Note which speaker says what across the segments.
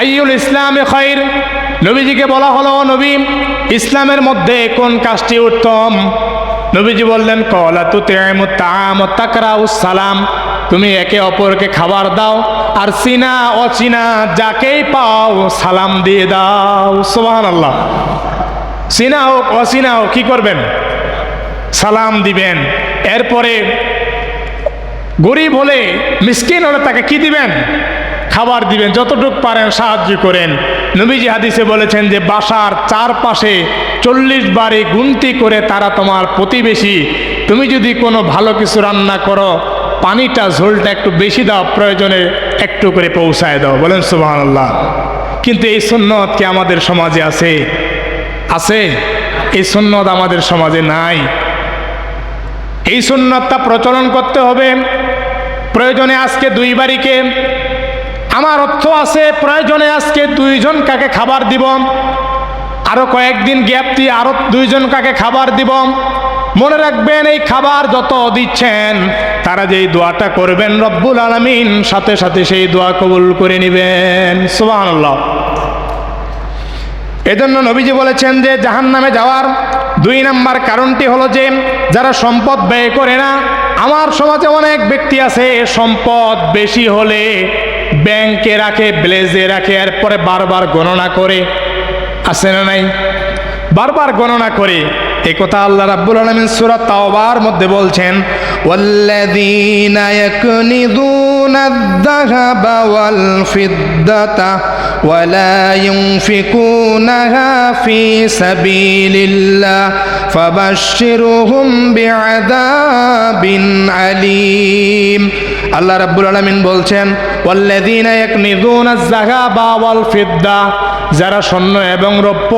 Speaker 1: আইয়ুল ইসলামে খায়র, নবীজিকে বলা হলো নবী ইসলামের মধ্যে কোন কাজটি উত্তম? নবীজি বললেন ক্বালা তুতিমুত তাআম ওয়া তাকরাউস সালাম, তুমি একে অপরকে খাবার দাও আর চিনা অচিনা যাকেই পাও সালাম দিয়ে দাও। সুবহানাল্লাহ। চিনা হোক অচিনা হোক কি করবেন? সালাম দিবেন। এরপরে গরিব হলে মিসকিন হলে তাকে কি দিবেন? খাবার দিবেন, যতটুকু পারেন সাহায্য করেন। নবীজি হাদিসে বলেছেন যে বাসার চারপাশে 40 বারে গুনতি করে তারা তোমার প্রতিবেশী। তুমি যদি কোনো ভালো কিছু রান্না করো, পানিটা ঝোলটা একটু বেশি দাও, প্রয়োজনে একটু করে পৌঁছায় দাও। বলেন সুবহানাল্লাহ। কিন্তু এই সুন্নত কি আমাদের সমাজে আছে? আছে? এই সুন্নত আমাদের সমাজে নাই। এই সুন্নতটা প্রচলন করতে হবে। প্রয়োজনে আজকে 2 বাড়িকে, আমার অর্থ আছে প্রয়োজনে আজকে 2 জন কাকে খাবার দিব, আরো কয়েকদিন গ্যাপ দিয়ে আরো 2 জন কাকে খাবার দিব। মনে রাখবেন এই খাবার যত দিচ্ছেন তারা যেই দোয়াটা করবেন রব্বুল আলামিন সাথে সাথে সেই দোয়া কবুল করে নেবেন। সুবহানাল্লাহ। এজন্য নবীজি বলেছেন যে জাহান্নামে যাওয়ার 2 নম্বর কারণটি হলো যে যারা সম্পদ ব্যয় করে না। আমার সমাজে অনেক ব্যক্তি আছে সম্পদ বেশি হলে ব্যাংকে রাখে, ব্লেজে রাখে, এরপরে বারবার গণনা করে। আছে না নাই? বারবার গণনা করে। এই কথা আল্লাহ রাব্বুল আলামিন সূরা তাওবার মধ্যে বলছেন, ওয়াল্লাযীনা ইয়াকনিযুনা আয-যাহাবা ওয়াল ফিদ্দাতা ওয়া লা ইউনফিকুনাহা ফী সাবিলিল্লাহ ফাবাশশিরহুম বিআযাবিন আলীম। আল্লাহ রাব্বুল আলামিন বলছেন, ওয়াল্লাযীনা ইয়াকনিযুনা আয-যাহাবা ওয়াল ফিদ্দা, যারা স্বর্ণ এবং রৌপ্য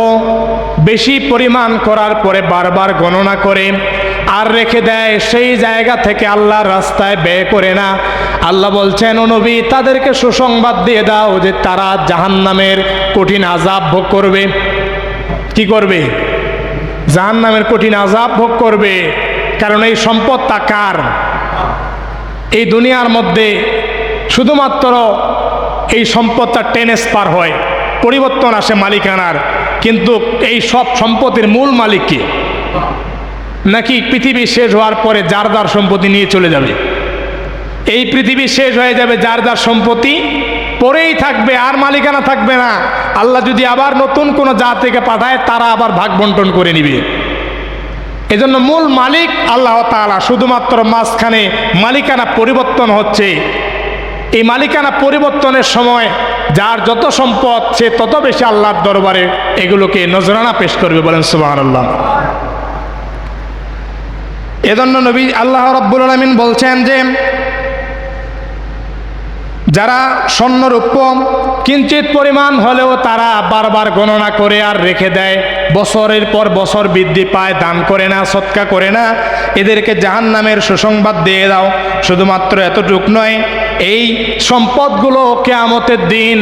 Speaker 1: বেশি পরিমাণ করার পরে বারবার গণনা করে আর রেখে দেয়, সেই জায়গা থেকে আল্লাহর রাস্তায় ব্যয় করে না। আল্লাহ বলছেন ও নবী তাদেরকে সুসংবাদ দিয়ে দাও যে তারা জাহান্নামের কঠিন আযাব ভোগ করবে। কি করবে? জাহান্নামের কঠিন আযাব ভোগ করবে। কারণ এই সম্পদটা কার? এই দুনিয়ার মধ্যে শুধুমাত্র এই সম্পদটা ট্রান্সফার হয়, পরিবর্তন আসে মালিকানার, কিন্তু এই সব সম্পত্তির মূল মালিক কে? নাকি পৃথিবী শেষ হওয়ার পরে যার যার সম্পত্তি নিয়ে চলে যাবে? এই পৃথিবী শেষ হয়ে যাবে, যার যার সম্পত্তি পরেই থাকবে, আর মালিকানা থাকবে না। আল্লাহ যদি আবার নতুন কোনো জাতিকে পাঠায় তারা আবার ভাগ বন্টন করে নিবে। এজন্য মূল মালিক আল্লাহ তাআলা, শুধুমাত্র মাঝখানে মালিকানা পরিবর্তন হচ্ছে। এই মালিকানা পরিবর্তনের সময় যার যত সম্পদ সে তত বেশি আল্লাহর দরবারে এগুলোকে নজরানা পেশ করবে। বলেন সুবহানাল্লাহ। এজন্য নবী আল্লাহ রাব্বুল আলামিন বলছেন যে যারা স্বর্ণ রৌপ্য কিঞ্চিত পরিমাণ হলেও তারা বারবার গণনা করে আর রেখে দেয়, বছরের পর বছর বৃদ্ধি পায়, দান করে না, সদকা করে না, এদেরকে জাহান্নামের সুসংবাদ দিয়ে দাও। শুধুমাত্র এতটুক নয়, এই সম্পদগুলো কিয়ামতের দিন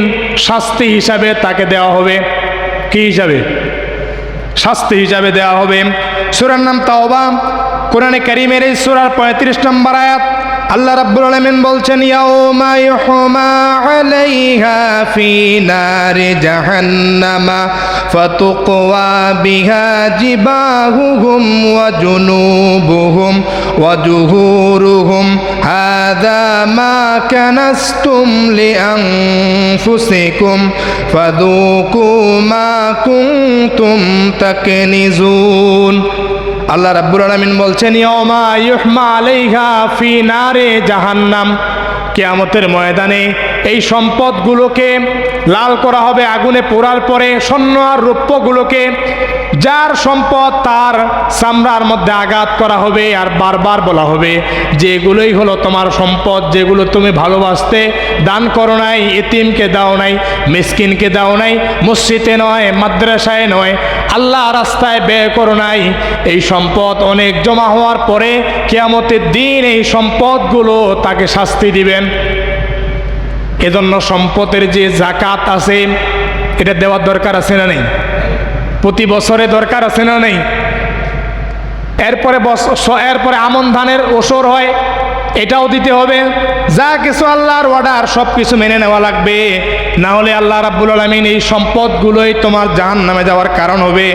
Speaker 1: শাস্তি হিসাবে তাকে দেওয়া হবে। কি হিসাবে? শাস্তি হিসাবে দেওয়া হবে। সূরার নাম তাওবা, কোরআনে কারীমের এই সূরার 35 নম্বর আয়াত। আল্লাহ রাব্বুল আলামিন বলছেন, ইয়াউমা ইউহমা আলাইহা ফি নারি জাহান্নামা ফাতুকওয়া বিহা জিবাহুহুম ওয়া জুনুবুহুম ওয়া জুহুরুহুম হাযা মা কানাসতুম লিআনফুসিকুম ফাযুকু মা কুনতুম তাকনিজুন। আল্লাহ রাব্বুল আলামিন বলছেন, ইয়াউমা ইউহমা আলাইহা ফি নারে জাহান্নাম, কিয়ামতের ময়দানে এই সম্পদগুলোকে লাল করা হবে আগুনে পোড়ার পরে, স্বর্ণ আর রৌপ্যগুলোকে, যার সম্পদ তার চামড়ার মধ্যে আঘাত করা হবে আর বারবার বলা হবে যে এগুলোই হলো তোমার সম্পদ, যেগুলো তুমি ভালোবাসতে, দান করো নাই, এতিমকে দাও নাই, মিসকিনকে দাও নাই, মসজিদে নয়, মাদ্রাসায় নয়, আল্লাহ রাস্তায় ব্যয় করো নাই। এই সম্পদ অনেক জমা হওয়ার পরে কিয়ামতের দিন এই সম্পদগুলো তাকে শাস্তি দিবেন। এজন্য সম্পদের যে যাকাত আছে এটা দেওয়ার দরকার আছে না নেই? প্রতি বছরে দরকার আছে না নেই? এরপরে আমন ধানের ওসর হয়, এটাও দিতে হবে। যা কিছু আল্লাহর অর্ডার সব কিছু মেনে নেওয়া লাগবে, না হলে আল্লাহ রাব্বুল আলামিন এই সম্পদগুলোই তোমার জাহান্নামে যাওয়ার কারণ হবে।